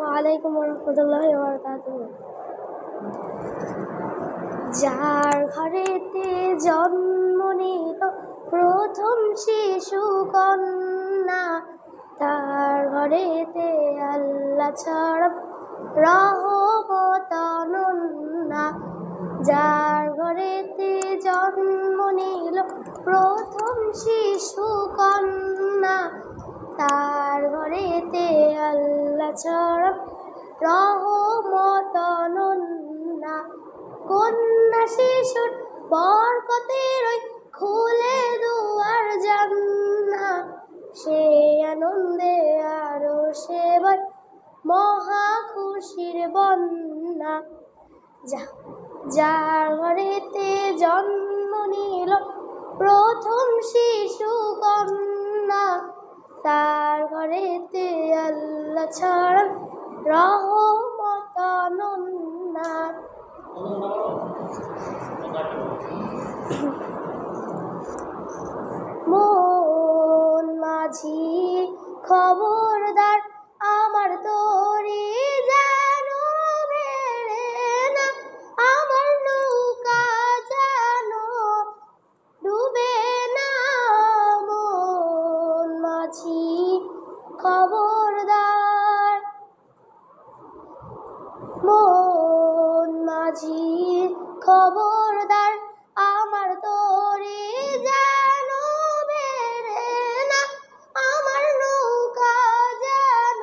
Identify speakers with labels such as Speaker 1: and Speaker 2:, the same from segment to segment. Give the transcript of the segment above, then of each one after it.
Speaker 1: ওয়ালাইকুম রহমতুল্লাহি ওয়া বারাকাতুহু। যার ঘরেতে জন্ম নিল প্রথম শিশু কন্যা, তার ঘরেতে আল্লাহ ছাড়া রহমত অনন্যা। যার ঘরেতে জন্ম নিল প্রথম শিশু কন্যা, তার ঘরেতে আল্লাহ ছাড়া রহমত অনন্যা। কন্যা শিশুর বরকতের ওই খুলে দুয়ার জান্নাত, সে আনন্দে আরো সেবার মহা খুশির বন্যা। যার ঘরেতে জন্ম নিল প্রথম শিশু কন্যা, তার ঘরেতে আল্লাহ ছাড়া রহমত অনন্যা। মন মাঝি খবরদার, আমার তরি যেন বেড়ে না, আমার নৌকা যেন ডুবে না। মন মাঝি খবরদার, মন মাঝি খবরদার, আমার তরি যেন বেড়ে না, আমার নৌকা যেন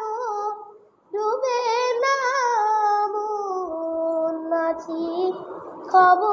Speaker 1: ডুবে না। মন মাঝি খবর